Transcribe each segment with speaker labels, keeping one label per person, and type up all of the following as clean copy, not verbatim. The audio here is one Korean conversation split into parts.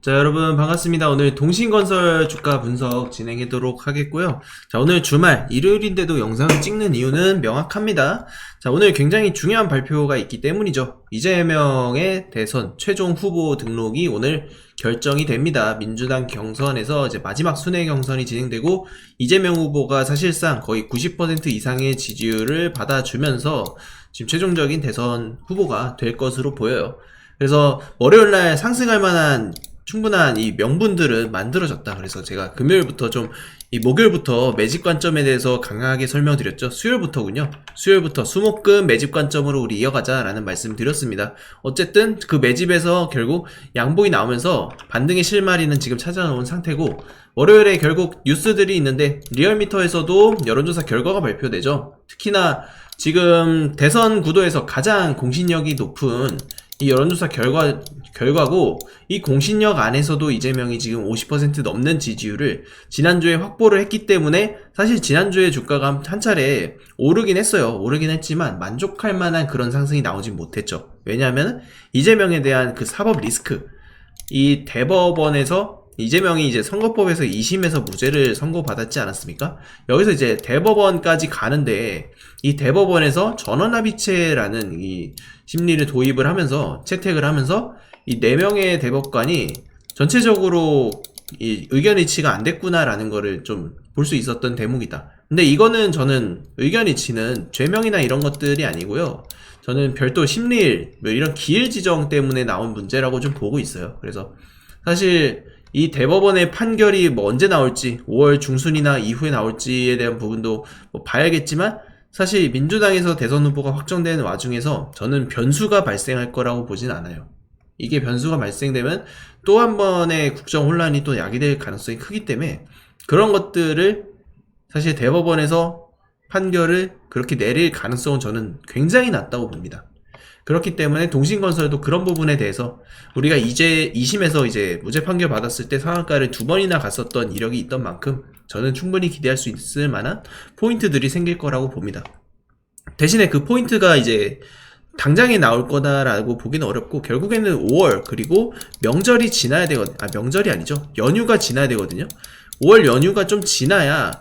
Speaker 1: 자, 여러분 반갑습니다. 오늘 동신건설 주가 분석 진행하도록 하겠고요. 자, 오늘 주말 일요일인데도 영상을 찍는 이유는 명확합니다. 자, 오늘 굉장히 중요한 발표가 있기 때문이죠. 이재명의 대선 최종 후보 등록이 오늘 결정이 됩니다. 민주당 경선에서 이제 마지막 순회 경선이 진행되고 이재명 후보가 사실상 거의 90% 이상의 지지율을 받아주면서 지금 최종적인 대선 후보가 될 것으로 보여요. 그래서 월요일날 상승할 만한 충분한 이 명분들은 만들어졌다. 그래서 제가 금요일부터 이 목요일부터 매집 관점에 대해서 강하게 설명드렸죠. 수요일부터군요. 수요일부터 수목금 매집 관점으로 우리 이어가자라는 말씀 드렸습니다. 어쨌든 그 매집에서 결국 양봉이 나오면서 반등의 실마리는 지금 찾아놓은 상태고, 월요일에 결국 뉴스들이 있는데 리얼미터에서도 여론조사 결과가 발표되죠. 특히나 지금 대선 구도에서 가장 공신력이 높은 이 여론조사 결과고, 이 공신력 안에서도 이재명이 지금 50% 넘는 지지율을 지난주에 확보를 했기 때문에 사실 지난주에 주가가 한 차례 오르긴 했어요. 오르긴 했지만 만족할 만한 그런 상승이 나오진 못했죠. 왜냐하면 이재명에 대한 그 사법 리스크, 이 대법원에서 이재명이 이제 선거법에서 2심에서 무죄를 선고받았지 않았습니까? 여기서 이제 대법원까지 가는데 이 대법원에서 전원합의체라는 이 심리를 도입을 하면서 채택을 하면서 이 4명의 대법관이 전체적으로 이 의견 일치가 안 됐구나라는 거를 좀 볼 수 있었던 대목이다. 근데 이거는 저는 의견 일치는 죄명이나 이런 것들이 아니고요. 저는 별도 심리일, 뭐 이런 기일 지정 때문에 나온 문제라고 좀 보고 있어요. 그래서 사실 이 대법원의 판결이 뭐 언제 나올지, 5월 중순이나 이후에 나올지에 대한 부분도 뭐 봐야겠지만, 사실 민주당에서 대선 후보가 확정되는 와중에서 저는 변수가 발생할 거라고 보진 않아요. 이게 변수가 발생되면 또 한 번의 국정 혼란이 또 야기될 가능성이 크기 때문에 그런 것들을 사실 대법원에서 판결을 그렇게 내릴 가능성은 저는 굉장히 낮다고 봅니다. 그렇기 때문에 동신건설도 그런 부분에 대해서 우리가 이제 2심에서 이제 무죄 판결 받았을 때 상한가를 2번이나 갔었던 이력이 있던 만큼 저는 충분히 기대할 수 있을 만한 포인트들이 생길 거라고 봅니다. 대신에 그 포인트가 이제 당장에 나올 거다라고 보기는 어렵고, 결국에는 5월 그리고 명절이 지나야 되거든요. 명절이 아니죠. 연휴가 지나야 되거든요. 5월 연휴가 좀 지나야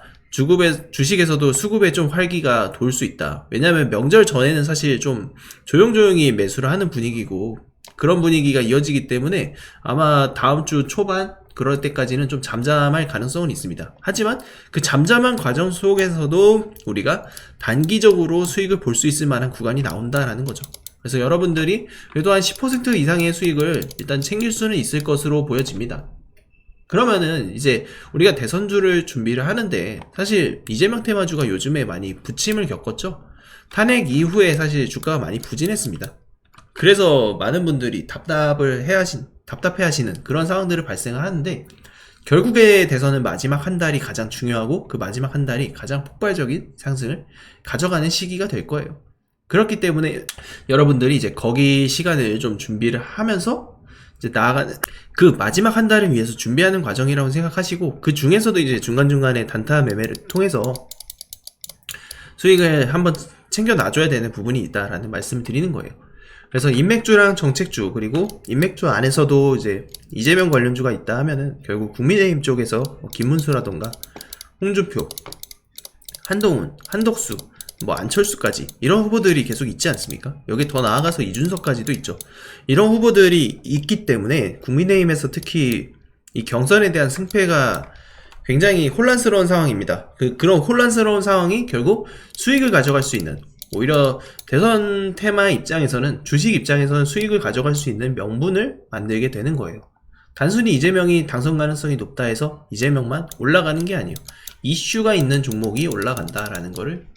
Speaker 1: 주식에서도 수급에 좀 활기가 돌 수 있다. 왜냐면 명절 전에는 사실 좀 조용조용히 매수를 하는 분위기고, 그런 분위기가 이어지기 때문에 아마 다음 주 초반 그럴 때까지는 좀 잠잠할 가능성은 있습니다. 하지만 그 잠잠한 과정 속에서도 우리가 단기적으로 수익을 볼 수 있을 만한 구간이 나온다라는 거죠. 그래서 여러분들이 그래도 한 10% 이상의 수익을 일단 챙길 수는 있을 것으로 보여집니다. 그러면은 이제 우리가 대선주를 준비를 하는데, 사실 이재명 테마주가 요즘에 많이 부침을 겪었죠. 탄핵 이후에 사실 주가가 많이 부진했습니다. 그래서 많은 분들이 답답해하시는 그런 상황들을 발생을 하는데, 결국에 대선은 마지막 한 달이 가장 중요하고 그 마지막 한 달이 가장 폭발적인 상승을 가져가는 시기가 될 거예요. 그렇기 때문에 여러분들이 이제 거기 시간을 좀 준비를 하면서 이제 나아가는 그 마지막 한 달을 위해서 준비하는 과정이라고 생각하시고, 그 중에서도 이제 중간중간에 단타 매매를 통해서 수익을 한번 챙겨 놔줘야 되는 부분이 있다라는 말씀을 드리는 거예요. 그래서 인맥주랑 정책주, 그리고 인맥주 안에서도 이제 이재명 관련주가 있다 하면은 결국 국민의힘 쪽에서 김문수라던가 홍준표, 한동훈, 한덕수, 뭐 안철수까지 이런 후보들이 계속 있지 않습니까? 여기 더 나아가서 이준석까지도 있죠. 이런 후보들이 있기 때문에 국민의힘에서 특히 이 경선에 대한 승패가 굉장히 혼란스러운 상황입니다. 그런 혼란스러운 상황이 결국 수익을 가져갈 수 있는, 오히려 대선 테마 입장에서는, 주식 입장에서는 수익을 가져갈 수 있는 명분을 만들게 되는 거예요. 단순히 이재명이 당선 가능성이 높다 해서 이재명만 올라가는 게 아니에요. 이슈가 있는 종목이 올라간다라는 거를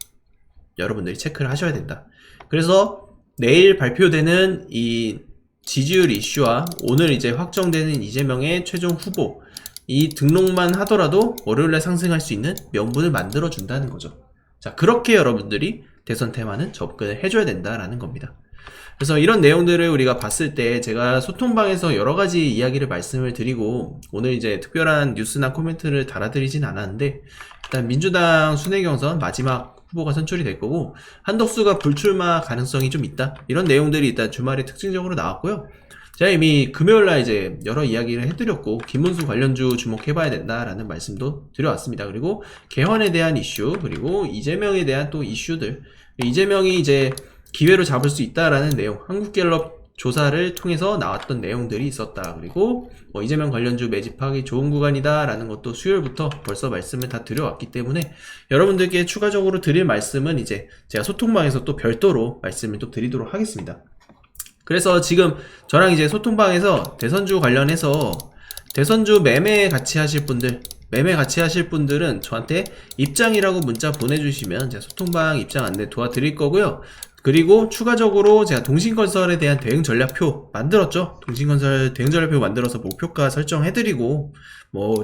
Speaker 1: 여러분들이 체크를 하셔야 된다. 그래서 내일 발표되는 이 지지율 이슈와 오늘 이제 확정되는 이재명의 최종 후보, 이 등록만 하더라도 월요일날 상승할 수 있는 명분을 만들어 준다는 거죠. 자, 그렇게 여러분들이 대선 테마는 접근을 해줘야 된다라는 겁니다. 그래서 이런 내용들을 우리가 봤을 때 제가 소통방에서 여러가지 이야기를 말씀을 드리고, 오늘 이제 특별한 뉴스나 코멘트를 달아드리진 않았는데, 일단 민주당 순회경선 마지막 후보가 선출이 될 거고, 한덕수가 불출마 가능성이 좀 있다, 이런 내용들이 일단 주말에 특징적으로 나왔고요. 제가 이미 금요일날 이제 여러 이야기를 해드렸고, 김문수 관련주 주목해봐야 된다라는 말씀도 드려왔습니다. 그리고 개헌에 대한 이슈, 그리고 이재명에 대한 또 이슈들, 이재명이 이제 기회로 잡을 수 있다라는 내용, 한국갤럽 조사를 통해서 나왔던 내용들이 있었다. 그리고 이재명 관련주 매집하기 좋은 구간이다 라는 것도 수요일부터 벌써 말씀을 다 드려왔기 때문에 여러분들께 추가적으로 드릴 말씀은 이제 제가 소통방에서 또 별도로 말씀을 또 드리도록 하겠습니다. 그래서 지금 저랑 이제 소통방에서 대선주 관련해서 대선주 매매 같이 하실 분들은 저한테 입장이라고 문자 보내주시면 제가 소통방 입장 안내 도와드릴 거고요. 그리고 추가적으로 제가 동신건설에 대한 대응 전략표 만들었죠. 동신건설 대응 전략표 만들어서 목표가 설정해드리고,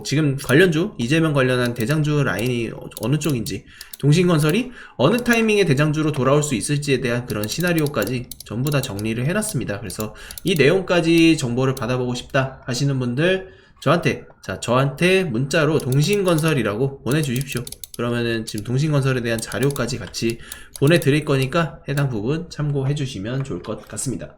Speaker 1: 지금 관련주, 이재명 관련한 대장주 라인이 어느 쪽인지, 동신건설이 어느 타이밍에 대장주로 돌아올 수 있을지에 대한 그런 시나리오까지 전부 다 정리를 해놨습니다. 그래서 이 내용까지 정보를 받아보고 싶다 하시는 분들, 저한테 문자로 동신건설이라고 보내주십시오. 그러면은 지금 동신건설에 대한 자료까지 같이 보내드릴 거니까 해당 부분 참고해 주시면 좋을 것 같습니다.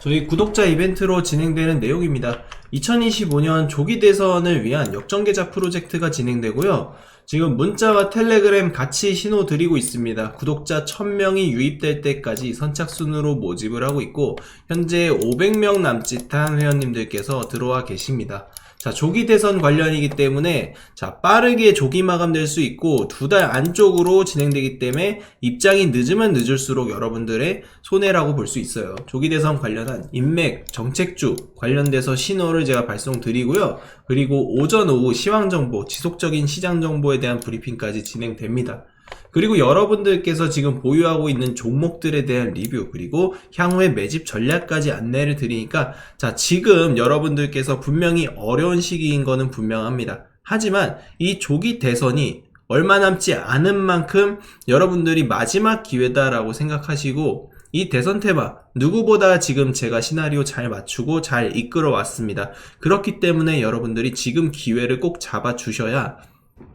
Speaker 1: 저희 구독자 이벤트로 진행되는 내용입니다. 2025년 조기 대선을 위한 역전계좌 프로젝트가 진행되고요. 지금 문자와 텔레그램 같이 신호 드리고 있습니다. 구독자 1000명이 유입될 때까지 선착순으로 모집을 하고 있고, 현재 500명 남짓한 회원님들께서 들어와 계십니다. 자, 조기 대선 관련이기 때문에 빠르게 조기 마감될 수 있고 2달 안쪽으로 진행되기 때문에 입장이 늦으면 늦을수록 여러분들의 손해라고 볼 수 있어요. 조기 대선 관련한 인맥, 정책주 관련돼서 신호를 제가 발송드리고요. 그리고 오전 오후 시황정보, 지속적인 시장정보에 대한 브리핑까지 진행됩니다. 그리고 여러분들께서 지금 보유하고 있는 종목들에 대한 리뷰, 그리고 향후의 매집 전략까지 안내를 드리니까, 지금 여러분들께서 분명히 어려운 시기인 거는 분명합니다. 하지만 이 조기 대선이 얼마 남지 않은 만큼 여러분들이 마지막 기회다라고 생각하시고, 이 대선 테마 누구보다 지금 제가 시나리오 잘 맞추고 잘 이끌어 왔습니다. 그렇기 때문에 여러분들이 지금 기회를 꼭 잡아 주셔야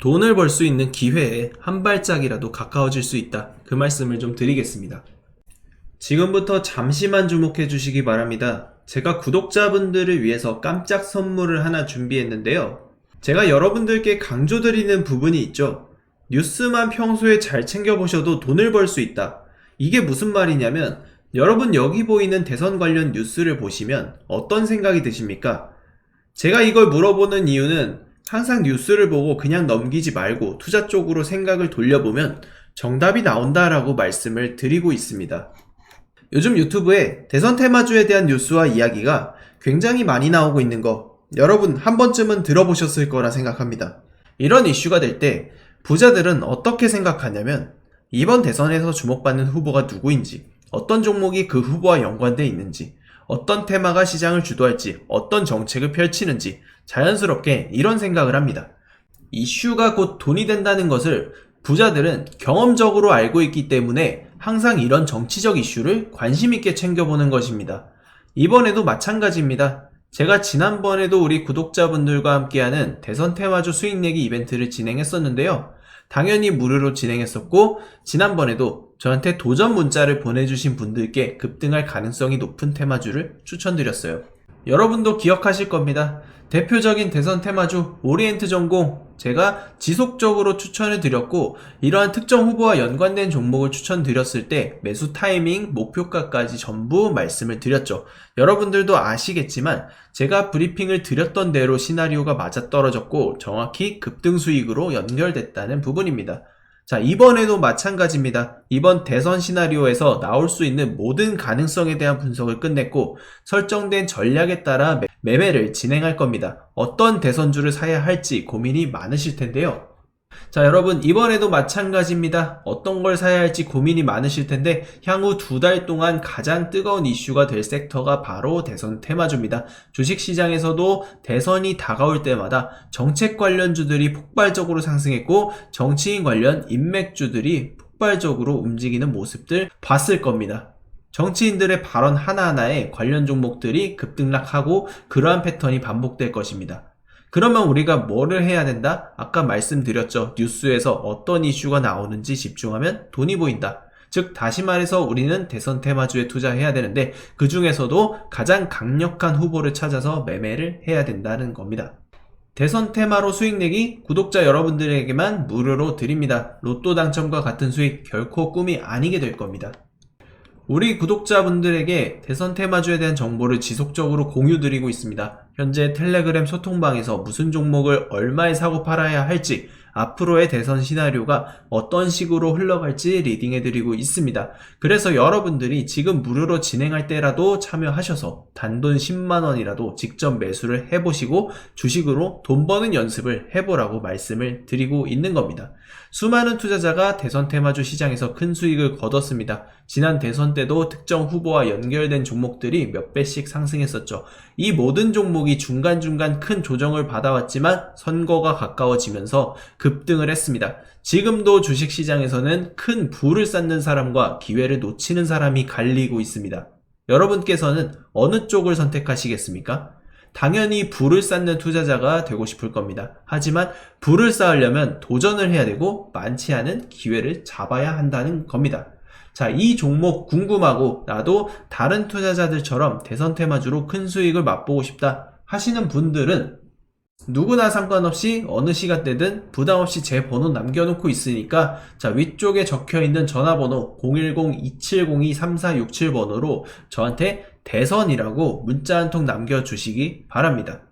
Speaker 1: 돈을 벌 수 있는 기회에 한 발짝이라도 가까워질 수 있다. 그 말씀을 좀 드리겠습니다. 지금부터 잠시만 주목해 주시기 바랍니다. 제가 구독자분들을 위해서 깜짝 선물을 하나 준비했는데요. 제가 여러분들께 강조드리는 부분이 있죠. 뉴스만 평소에 잘 챙겨보셔도 돈을 벌 수 있다. 이게 무슨 말이냐면, 여러분 여기 보이는 대선 관련 뉴스를 보시면 어떤 생각이 드십니까? 제가 이걸 물어보는 이유는 항상 뉴스를 보고 그냥 넘기지 말고 투자 쪽으로 생각을 돌려보면 정답이 나온다라고 말씀을 드리고 있습니다. 요즘 유튜브에 대선 테마주에 대한 뉴스와 이야기가 굉장히 많이 나오고 있는 거 여러분 한 번쯤은 들어보셨을 거라 생각합니다. 이런 이슈가 될 때 부자들은 어떻게 생각하냐면, 이번 대선에서 주목받는 후보가 누구인지, 어떤 종목이 그 후보와 연관되어 있는지, 어떤 테마가 시장을 주도할지, 어떤 정책을 펼치는지 자연스럽게 이런 생각을 합니다. 이슈가 곧 돈이 된다는 것을 부자들은 경험적으로 알고 있기 때문에 항상 이런 정치적 이슈를 관심 있게 챙겨보는 것입니다. 이번에도 마찬가지입니다. 제가 지난번에도 우리 구독자분들과 함께하는 대선 테마주 수익내기 이벤트를 진행했었는데요. 당연히 무료로 진행했었고, 지난번에도 저한테 도전 문자를 보내주신 분들께 급등할 가능성이 높은 테마주를 추천드렸어요. 여러분도 기억하실 겁니다. 대표적인 대선 테마주 오리엔트 전공 제가 지속적으로 추천을 드렸고, 이러한 특정 후보와 연관된 종목을 추천드렸을 때 매수 타이밍, 목표가까지 전부 말씀을 드렸죠. 여러분들도 아시겠지만 제가 브리핑을 드렸던 대로 시나리오가 맞아떨어졌고 정확히 급등 수익으로 연결됐다는 부분입니다. 자, 이번에도 마찬가지입니다. 이번 대선 시나리오에서 나올 수 있는 모든 가능성에 대한 분석을 끝냈고 설정된 전략에 따라 매매를 진행할 겁니다. 어떤 대선주를 사야 할지 고민이 많으실 텐데요. 자, 여러분 이번에도 마찬가지입니다. 어떤 걸 사야 할지 고민이 많으실 텐데 향후 2달 동안 가장 뜨거운 이슈가 될 섹터가 바로 대선 테마주입니다. 주식시장에서도 대선이 다가올 때마다 정책 관련주들이 폭발적으로 상승했고 정치인 관련 인맥주들이 폭발적으로 움직이는 모습들 봤을 겁니다. 정치인들의 발언 하나하나에 관련 종목들이 급등락하고 그러한 패턴이 반복될 것입니다. 그러면 우리가 뭐를 해야 된다? 아까 말씀드렸죠. 뉴스에서 어떤 이슈가 나오는지 집중하면 돈이 보인다. 즉 다시 말해서 우리는 대선 테마주에 투자해야 되는데 그 중에서도 가장 강력한 후보를 찾아서 매매를 해야 된다는 겁니다. 대선 테마로 수익 내기 구독자 여러분들에게만 무료로 드립니다. 로또 당첨과 같은 수익 결코 꿈이 아니게 될 겁니다. 우리 구독자분들에게 대선 테마주에 대한 정보를 지속적으로 공유드리고 있습니다. 현재 텔레그램 소통방에서 무슨 종목을 얼마에 사고 팔아야 할지, 앞으로의 대선 시나리오가 어떤 식으로 흘러갈지 리딩해드리고 있습니다. 그래서 여러분들이 지금 무료로 진행할 때라도 참여하셔서 단돈 10만원이라도 직접 매수를 해보시고 주식으로 돈 버는 연습을 해보라고 말씀을 드리고 있는 겁니다. 수많은 투자자가 대선 테마주 시장에서 큰 수익을 거뒀습니다. 지난 대선 때도 특정 후보와 연결된 종목들이 몇 배씩 상승했었죠. 이 모든 종목이 중간중간 큰 조정을 받아왔지만 선거가 가까워지면서 급등을 했습니다. 지금도 주식시장에서는 큰 부를 쌓는 사람과 기회를 놓치는 사람이 갈리고 있습니다. 여러분께서는 어느 쪽을 선택하시겠습니까? 당연히 부를 쌓는 투자자가 되고 싶을 겁니다. 하지만 부를 쌓으려면 도전을 해야 되고 많지 않은 기회를 잡아야 한다는 겁니다. 자, 이 종목 궁금하고 나도 다른 투자자들처럼 대선 테마주로 큰 수익을 맛보고 싶다 하시는 분들은 누구나 상관없이 어느 시간대든 부담없이 제 번호 남겨놓고 있으니까 자, 위쪽에 적혀있는 전화번호 010-2702-3467번호로 저한테 대선이라고 문자 한 통 남겨주시기 바랍니다.